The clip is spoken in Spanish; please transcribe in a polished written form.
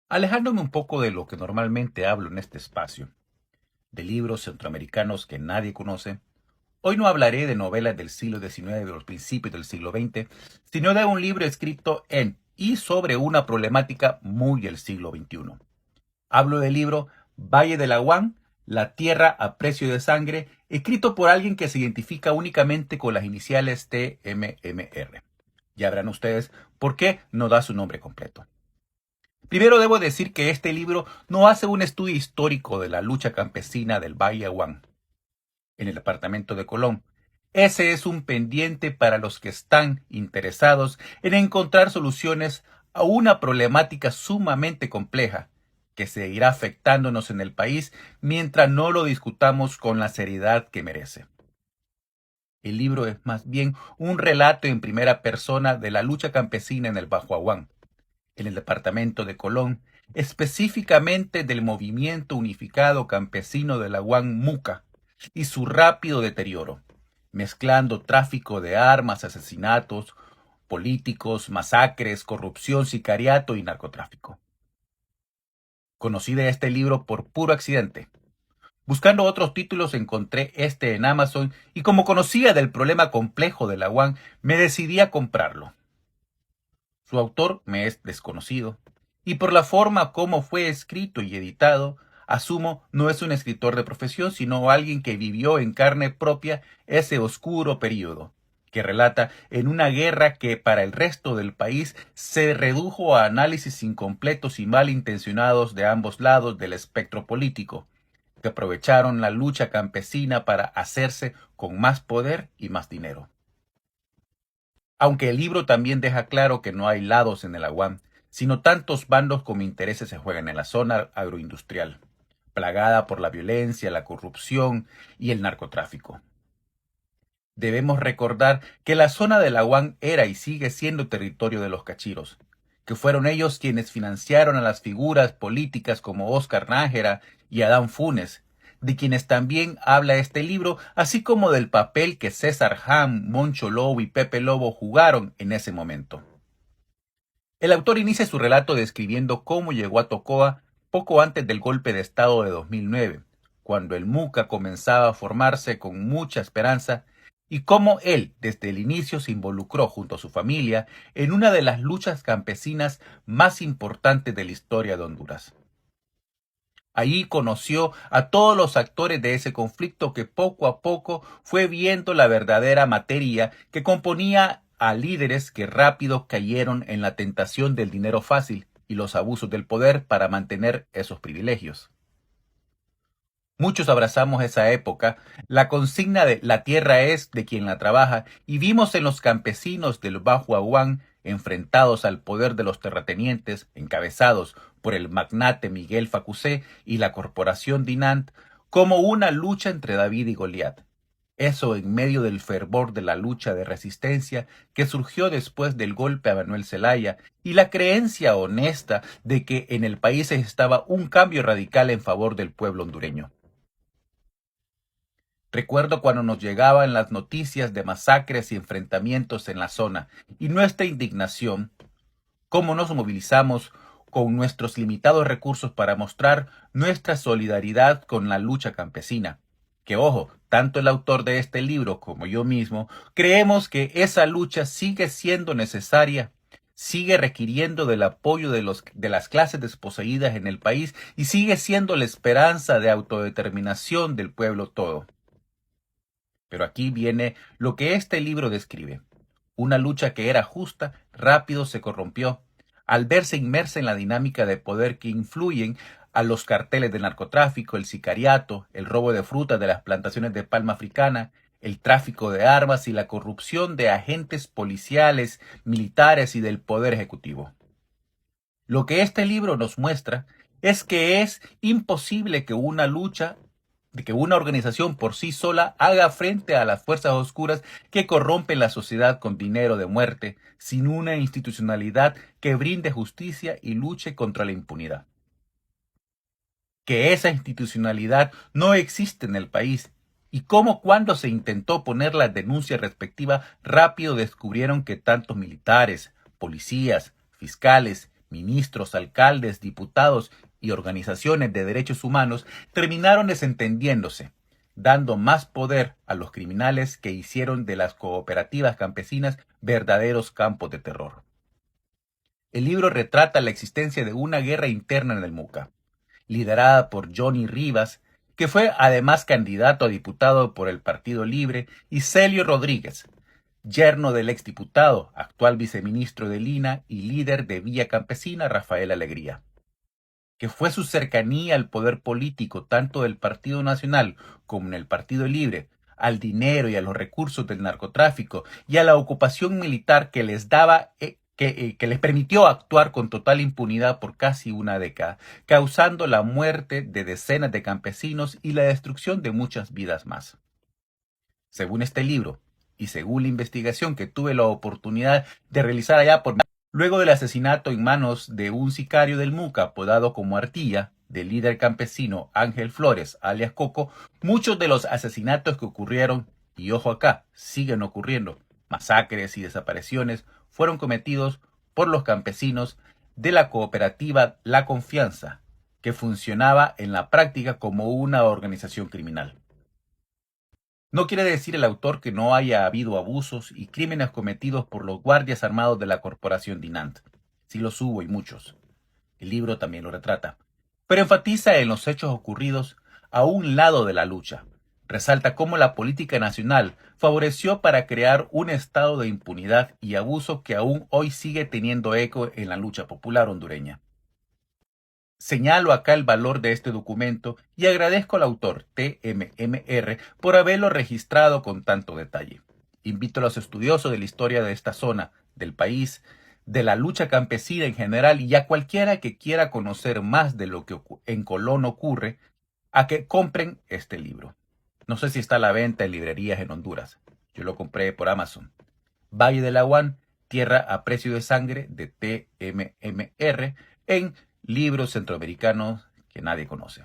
Alejándome un poco de lo que normalmente hablo en este espacio, de libros centroamericanos que nadie conoce, hoy no hablaré de novelas del siglo XIX, de los principios del siglo XX, sino de un libro escrito en y sobre una problemática muy del siglo XXI. Hablo del libro Valle de Laguán, La tierra a precio de sangre, escrito por alguien que se identifica únicamente con las iniciales TMMR. Ya verán ustedes por qué no da su nombre completo. Primero debo decir que este libro no hace un estudio histórico de la lucha campesina del Valle Aguán en el departamento de Colón. Ese es un pendiente para los que están interesados en encontrar soluciones a una problemática sumamente compleja que seguirá afectándonos en el país mientras no lo discutamos con la seriedad que merece. El libro es más bien un relato en primera persona de la lucha campesina en el Bajo Aguán, en el departamento de Colón, específicamente del movimiento unificado campesino de la Muca y su rápido deterioro, mezclando tráfico de armas, asesinatos, políticos, masacres, corrupción, sicariato y narcotráfico. Conocí de este libro por puro accidente. Buscando otros títulos encontré este en Amazon y como conocía del problema complejo de la me decidí a comprarlo. Su autor me es desconocido, y por la forma como fue escrito y editado, asumo no es un escritor de profesión, sino alguien que vivió en carne propia ese oscuro período, que relata en una guerra que para el resto del país se redujo a análisis incompletos y malintencionados de ambos lados del espectro político, que aprovecharon la lucha campesina para hacerse con más poder y más dinero. Aunque el libro también deja claro que no hay lados en el Aguán, sino tantos bandos como intereses se juegan en la zona agroindustrial, plagada por la violencia, la corrupción y el narcotráfico. Debemos recordar que la zona del Aguán era y sigue siendo territorio de los cachiros, que fueron ellos quienes financiaron a las figuras políticas como Óscar Nájera y Adán Funes, de quienes también habla este libro, así como del papel que César Ham, Moncho Lobo y Pepe Lobo jugaron en ese momento. El autor inicia su relato describiendo cómo llegó a Tocoa poco antes del golpe de Estado de 2009, cuando el MUCA comenzaba a formarse con mucha esperanza, y cómo él, desde el inicio, se involucró junto a su familia en una de las luchas campesinas más importantes de la historia de Honduras. Allí conoció a todos los actores de ese conflicto que poco a poco fue viendo la verdadera materia que componía a líderes que rápido cayeron en la tentación del dinero fácil y los abusos del poder para mantener esos privilegios. Muchos abrazamos esa época, la consigna de la tierra es de quien la trabaja, y vimos en los campesinos del Bajo Aguán enfrentados al poder de los terratenientes, encabezados por el magnate Miguel Facusé y la corporación Dinant, como una lucha entre David y Goliat. Eso en medio del fervor de la lucha de resistencia que surgió después del golpe a Manuel Zelaya y la creencia honesta de que en el país estaba un cambio radical en favor del pueblo hondureño. Recuerdo cuando nos llegaban las noticias de masacres y enfrentamientos en la zona y nuestra indignación, cómo nos movilizamos con nuestros limitados recursos para mostrar nuestra solidaridad con la lucha campesina. Que ojo, tanto el autor de este libro como yo mismo creemos que esa lucha sigue siendo necesaria, sigue requiriendo del apoyo de las clases desposeídas en el país y sigue siendo la esperanza de autodeterminación del pueblo todo. Pero aquí viene lo que este libro describe. Una lucha que era justa, rápido se corrompió, al verse inmersa en la dinámica de poder que influyen a los carteles del narcotráfico, el sicariato, el robo de frutas de las plantaciones de palma africana, el tráfico de armas y la corrupción de agentes policiales, militares y del poder ejecutivo. Lo que este libro nos muestra es que es imposible que una lucha de que una organización por sí sola haga frente a las fuerzas oscuras que corrompen la sociedad con dinero de muerte, sin una institucionalidad que brinde justicia y luche contra la impunidad. Que esa institucionalidad no existe en el país y cómo cuando se intentó poner la denuncia respectiva rápido descubrieron que tantos militares, policías, fiscales, ministros, alcaldes, diputados y organizaciones de derechos humanos terminaron desentendiéndose, dando más poder a los criminales que hicieron de las cooperativas campesinas verdaderos campos de terror. El libro retrata la existencia de una guerra interna en el Muca, liderada por Johnny Rivas, que fue además candidato a diputado por el Partido Libre, y Celio Rodríguez, yerno del exdiputado, actual viceministro de Lina y líder de Villa Campesina, Rafael Alegría, que fue su cercanía al poder político tanto del Partido Nacional como en el Partido Libre, al dinero y a los recursos del narcotráfico y a la ocupación militar que les daba que les permitió actuar con total impunidad por casi una década, causando la muerte de decenas de campesinos y la destrucción de muchas vidas más. Según este libro, y según la investigación que tuve la oportunidad de realizar allá por luego del asesinato en manos de un sicario del Muca apodado como Artilla, del líder campesino Ángel Flores, alias Coco, muchos de los asesinatos que ocurrieron, y ojo acá, siguen ocurriendo, masacres y desapariciones, fueron cometidos por los campesinos de la cooperativa La Confianza, que funcionaba en la práctica como una organización criminal. No quiere decir el autor que no haya habido abusos y crímenes cometidos por los guardias armados de la corporación Dinant. Sí los hubo y muchos. El libro también lo retrata, pero enfatiza en los hechos ocurridos a un lado de la lucha. Resalta cómo la política nacional favoreció para crear un estado de impunidad y abuso que aún hoy sigue teniendo eco en la lucha popular hondureña. Señalo acá el valor de este documento y agradezco al autor, TMMR, por haberlo registrado con tanto detalle. Invito a los estudiosos de la historia de esta zona, del país, de la lucha campesina en general y a cualquiera que quiera conocer más de lo que en Colón ocurre, a que compren este libro. No sé si está a la venta en librerías en Honduras. Yo lo compré por Amazon. Valle del Aguán, Tierra a Precio de Sangre, de TMMR, en libros centroamericanos que nadie conoce.